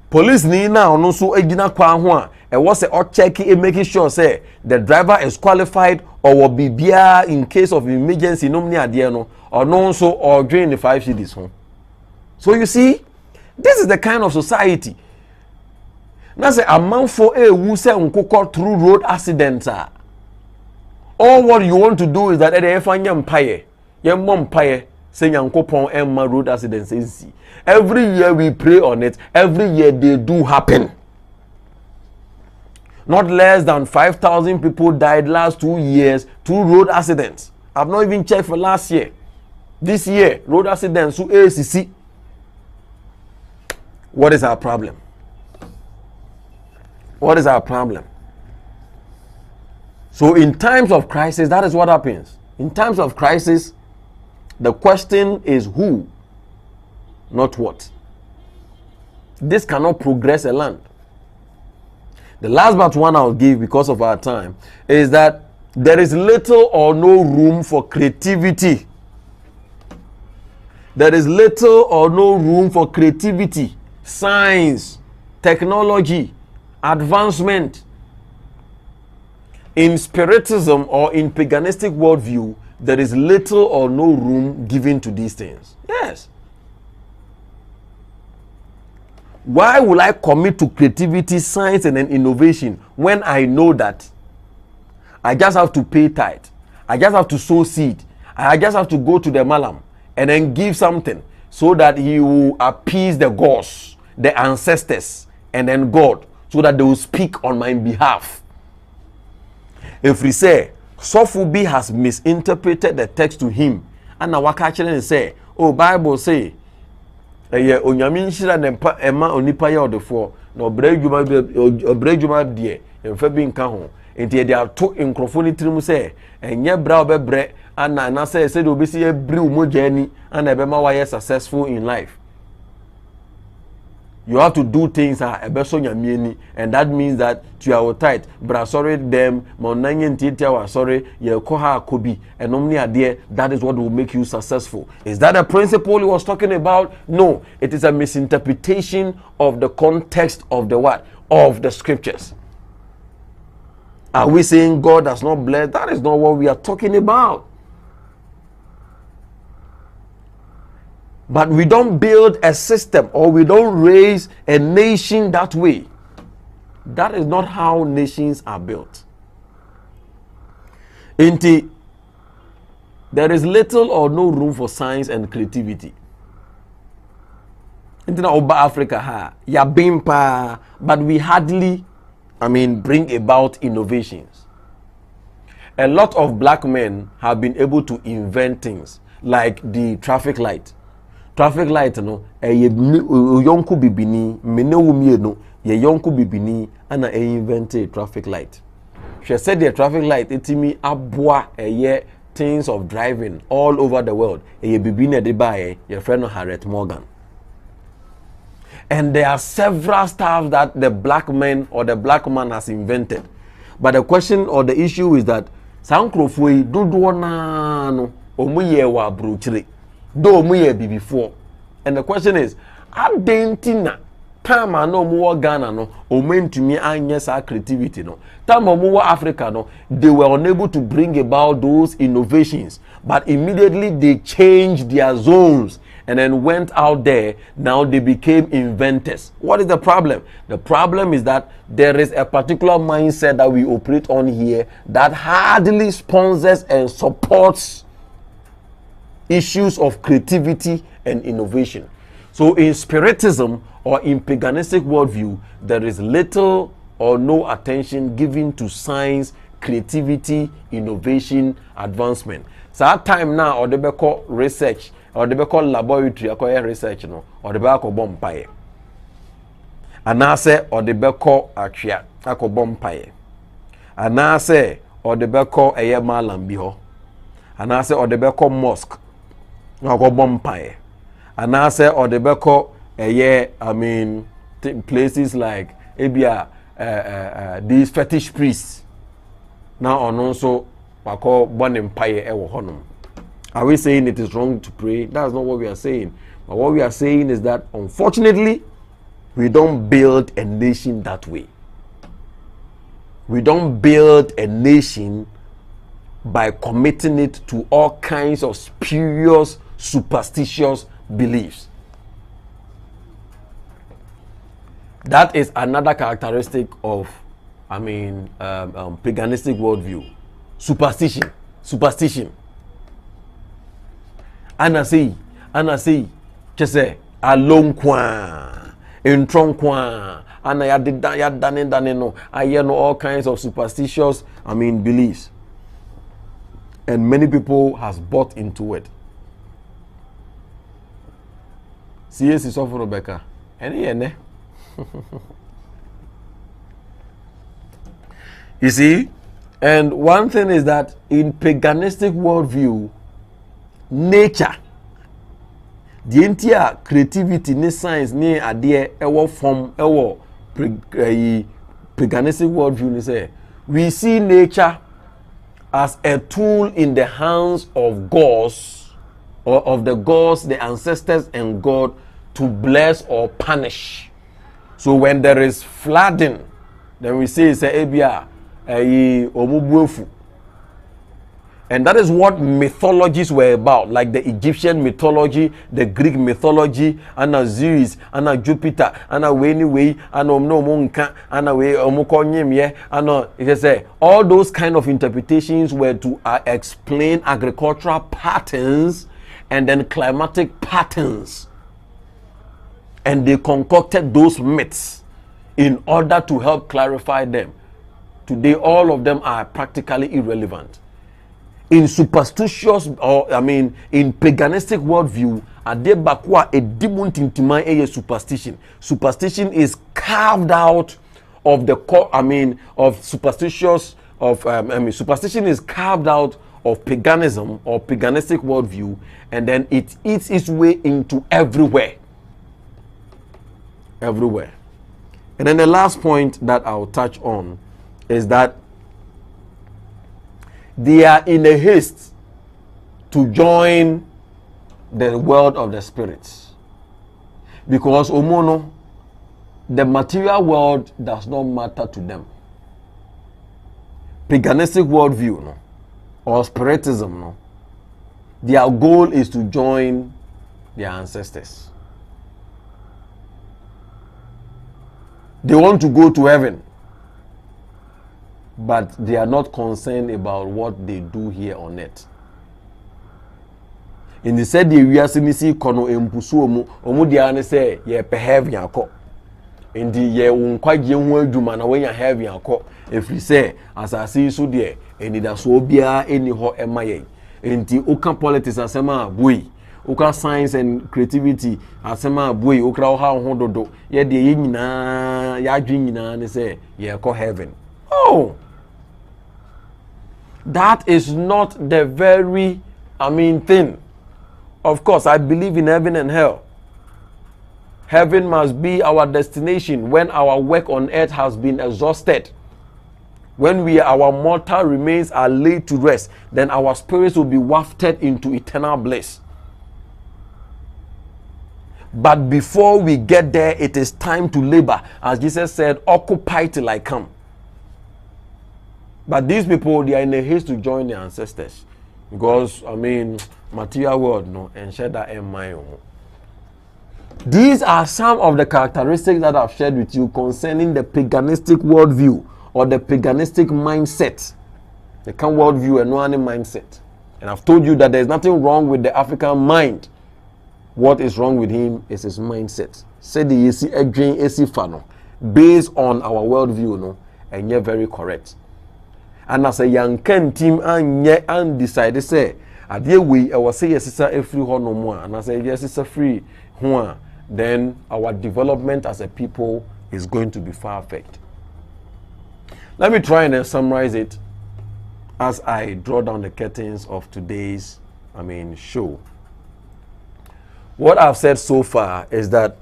Police ni now no so egina kwan ho a e was a checking and making sure say the driver is qualified or will be there in case of emergency no near there no or no so or during the 5 cities home. So you see, this is the kind of society. Now say a man for a who say unkoko through road accidents. All what you want to do is that they find empire, your mom pie, say yankopon emma road accidents. Every year we pray on it. Every year they do happen. Not less than 5,000 people died last 2 years through road accidents. I've not even checked for last year. This year, road accidents through ACC. What is our problem? What is our problem? So in times of crisis, that is what happens. In times of crisis, the question is who, not what. This cannot progress a land. The last but one I'll give because of our time is that there is little or no room for creativity. There is little or no room for creativity, science, technology, advancement. In spiritism or in paganistic worldview, there is little or no room given to these things. Yes. Why will I commit to creativity, science, and innovation when I know that I just have to pay tithe, I just have to sow seed, I just have to go to the malam and then give something so that he will appease the gods, the ancestors, and then God, so that they will speak on my behalf? If we say Sofubi has misinterpreted the text to him, and now and say, oh, Bible say, Onyamin shira nempa ema onipa ya odefo na obrejuma de emfa bi nka ho enti de ato nkrofo tirim se enye bra obebre ana na say de obesi ebri umojani ana ebe ma wa successful in life. You have to do things and that means that you are tight. But sorry them, sorry, you koha kobi, and omni idea that is what will make you successful. Is that a principle he was talking about? No, it is a misinterpretation of the context of the what? Of the scriptures. Are we saying God does not bless? That is not what we are talking about. But we don't build a system or we don't raise a nation that way. That is not how nations are built. There is little or no room for science and creativity. Inti na oba Africa ha ya bimpa, but we hardly, bring about innovations. A lot of black men have been able to invent things like the traffic light. Traffic light no yonku bibini menewu mienu ye yonku bibini ana invented traffic light. She said the traffic light etimi aboa eye things of driving all over the world. Eye bibini de bae your friend Harriet Morgan. And there are several stuff that the black man or the black man has invented. But the question or the issue is that sankrofoi dodo na no omuye wa brochire. Do omuye bi before. And the question is, adentina time no more Ghana no omentumi anye sa creativity no. Time more Africa no, they were unable to bring about those innovations, but immediately they changed their zones and then went out there. Now they became inventors. What is the problem? The problem is that there is a particular mindset that we operate on here that hardly sponsors and supports issues of creativity and innovation. So in Spiritism or in paganistic worldview, there is little or no attention given to science, creativity, innovation, advancement. So at time now, or they be called research, or they be called laboratory, or call research, no, or they be called bompaye. And I say, or they be called actually, I call bompaye. And I say, or they be called a malambiho. And I say, or they be called mosque, I call bompaye. And I say, or they be called places like Abia, these fetish priests. Now on also, I call bon empire ewo honum. Are we saying it is wrong to pray? That's not what we are saying. But what we are saying is that unfortunately, we don't build a nation that way. We don't build a nation by committing it to all kinds of spurious, superstitious beliefs. That is another characteristic of, paganistic worldview. Superstition. Ana say, chese, alone kwa, entron kwa, ana ya dane no, I know all kinds of superstitious, beliefs. And many people has bought into it. CS is often Rebecca. Any. You see, and one thing is that in paganistic worldview, nature, the entire creativity, ni science, ni idea, ewo form, ewo paganistic worldview, ni say we see nature as a tool in the hands of gods, or of the gods, the ancestors and God, to bless or punish. So when there is flooding, then we say ebia omubuefu. And that is what mythologies were about, like the Egyptian mythology, the Greek mythology, and Zeus, and Jupiter, and Weni, and Omnomunka, and Omukonyemye, and it say all those kind of interpretations were to explain agricultural patterns and then climatic patterns. And they concocted those myths in order to help clarify them. Today, all of them are practically irrelevant. In superstitious, in paganistic worldview, adebakwa edimun tintima eye superstition. Superstition is carved out of the superstition is carved out of paganism or paganistic worldview, and then it eats its way into everywhere. Everywhere. And then the last point that I'll touch on is that they are in a haste to join the world of the spirits, because omono, the material world does not matter to them. Paganistic worldview, no, or spiritism, no, their goal is to join their ancestors. They want to go to heaven. but they are not concerned about what they do here on earth. In the said we are seeing kono empusu omu dia say ye pe heaven akọ. In the ye unkwaje hu adwuma na when you heaven akọ. If we say asase so there enida so bia eni ho ema ye. Enti oka politics asema boy. Oka science and creativity asema boy okra ho ho dodo. Ye de ye nyina ya adwen nyina ne say ye ko heaven. Oh. That is not the very thing. Of course, I believe in heaven and hell. Heaven must be our destination when our work on earth has been exhausted. When our mortal remains are laid to rest, then our spirits will be wafted into eternal bliss. But before we get there, it is time to labor. As Jesus said, occupy till I come. But these people, they are in a haste to join their ancestors. Because, material world, no, and share that in my own. These are some of the characteristics that I've shared with you concerning the paganistic worldview or the paganistic mindset. The can worldview and no any mindset. And I've told you that there's nothing wrong with the African mind. What is wrong with him is his mindset. Say the yesi edwin esi fano based on our worldview, no, and you're very correct. And as a young Ken team and decided say, "Adie we I was say yes, a free ho no more," and I say yes, it's a free ho, then our development as a people is going to be far-fetched. Let me try and summarize it as I draw down the curtains of today's show. What I've said so far is that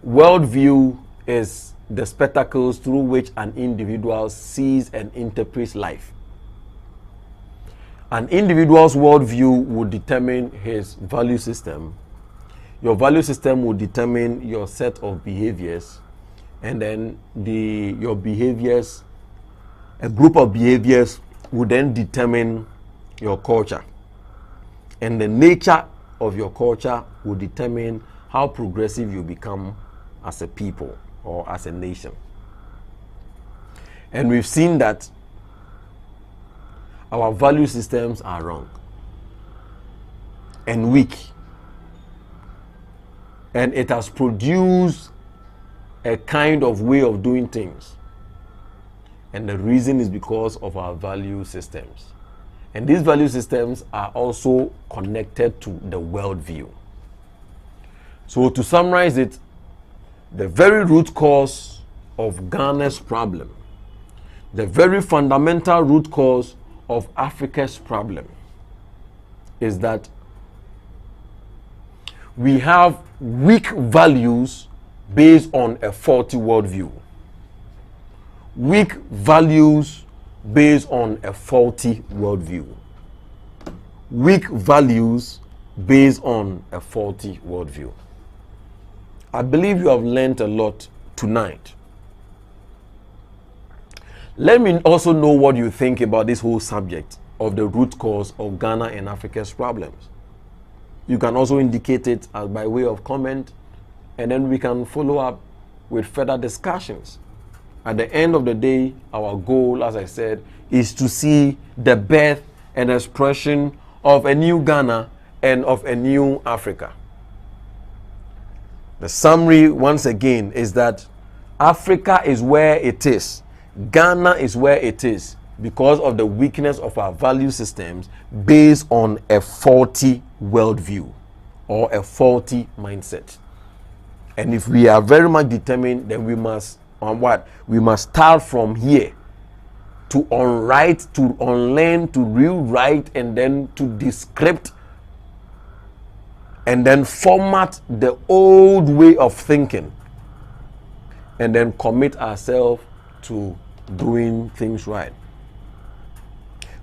worldview is the spectacles through which an individual sees and interprets life. An individual's worldview will determine his value system. Your value system will determine your set of behaviors, and then your behaviors, a group of behaviors will then determine your culture. And the nature of your culture will determine how progressive you become as a people or as a nation. And we've seen that our value systems are wrong and weak. And it has produced a kind of way of doing things. And the reason is because of our value systems. And these value systems are also connected to the worldview. So to summarize it, the very root cause of Ghana's problem, the very fundamental root cause of Africa's problem is that we have weak values based on a faulty worldview. Weak values based on a faulty worldview. Weak values based on a faulty worldview. I believe you have learned a lot tonight. Let me also know what you think about this whole subject of the root cause of Ghana and Africa's problems. You can also indicate it by way of comment, and then we can follow up with further discussions. At the end of the day, our goal, as I said, is to see the birth and expression of a new Ghana and of a new Africa. The summary, once again, is that Africa is where it is. Ghana is where it is because of the weakness of our value systems based on a faulty worldview or a faulty mindset. And if we are very much determined, then we must we must start from here to unwrite, to unlearn, to rewrite, and then to descript, and then format the old way of thinking, and then commit ourselves to doing things right.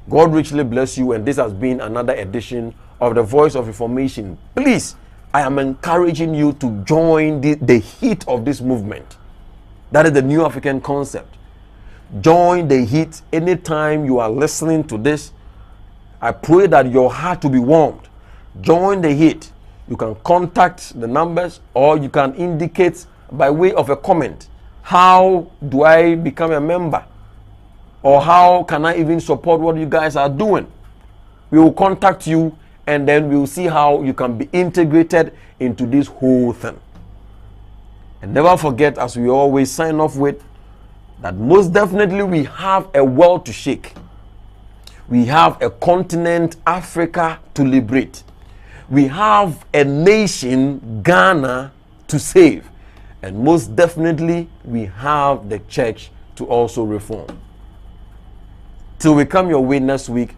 God richly bless you, and this has been another edition of the Voice of Reformation. Please, I am encouraging you to join the heat of this movement. That is the New African concept. Join the heat anytime you are listening to this. I pray that your heart will be warmed. Join the heat. You can contact the numbers, or you can indicate by way of a comment how do I become a member? Or how can I even support what you guys are doing? We will contact you and then we will see how you can be integrated into this whole thing. And never forget, as we always sign off with, that most definitely we have a world to shake. We have a continent, Africa, to liberate. We have a nation, Ghana, to save. And most definitely we have the church to also reform. Till we come your way next week,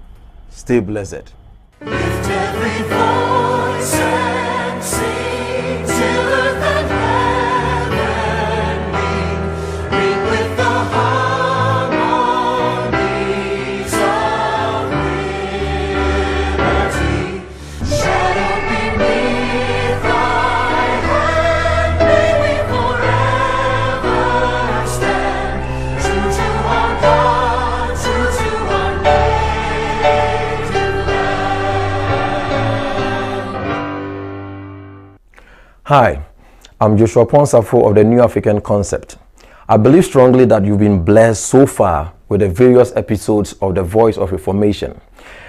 stay blessed. Lift every voice and sing till earth and heaven ring. Ring with the harmonies of liberty. Shadow beneath thy hand, may we forever stand. True to our God, true to our native land. Hi, I'm Joshua Ponsafo of the New African Concept. I believe strongly that you've been blessed so far with the various episodes of the Voice of Reformation.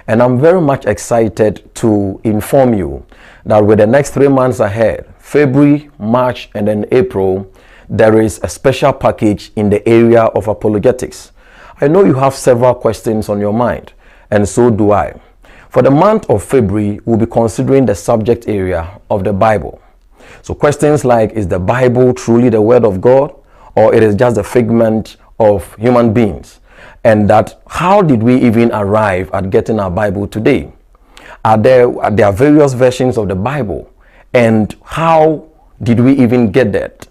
And I'm very much excited to inform you that with the next 3 months ahead, February, March, and then April, there is a special package in the area of apologetics. I know you have several questions on your mind, and so do I. For the month of February, we'll be considering the subject area of the Bible. So questions like, is the Bible truly the Word of God, or it is just a figment of human beings? And that, how did we even arrive at getting our Bible today? Are there various versions of the Bible? And how did we even get that?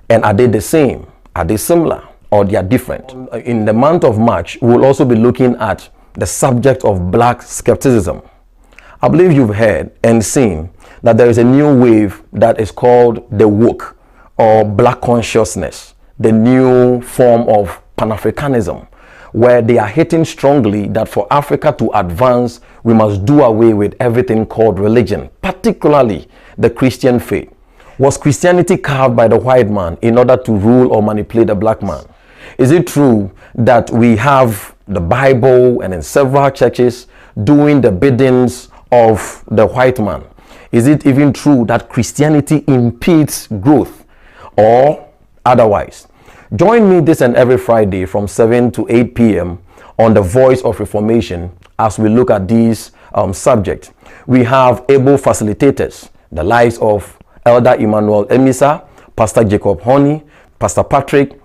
And are they the same? Are they similar? Or they are different? In the month of March, we will also be looking at the subject of black skepticism. I believe you've heard and seen that there is a new wave that is called the woke or black consciousness, the new form of Pan-Africanism, where they are hitting strongly that for Africa to advance, we must do away with everything called religion, particularly the Christian faith. Was Christianity carved by the white man in order to rule or manipulate the black man? Is it true that we have the Bible and in several churches doing the biddings of the white man? Is it even true that Christianity impedes growth or otherwise? Join me this and every Friday from 7 to 8 p.m. on the Voice of Reformation as we look at these subjects. We have able facilitators, the likes of Elder Emmanuel Emisa, Pastor Jacob Honey, Pastor Patrick,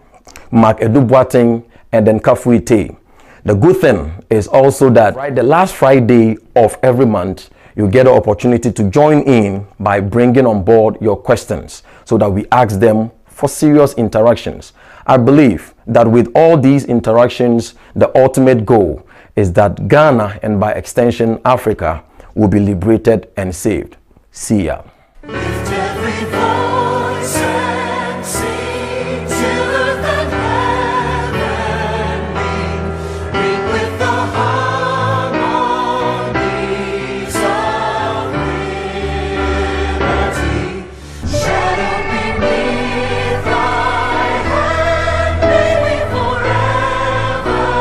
Mark Edubuateng, and then Kafui Tay. The good thing is also that the last Friday of every month, you get an opportunity to join in by bringing on board your questions so that we ask them for serious interactions. I believe that with all these interactions, the ultimate goal is that Ghana and by extension Africa will be liberated and saved. See ya.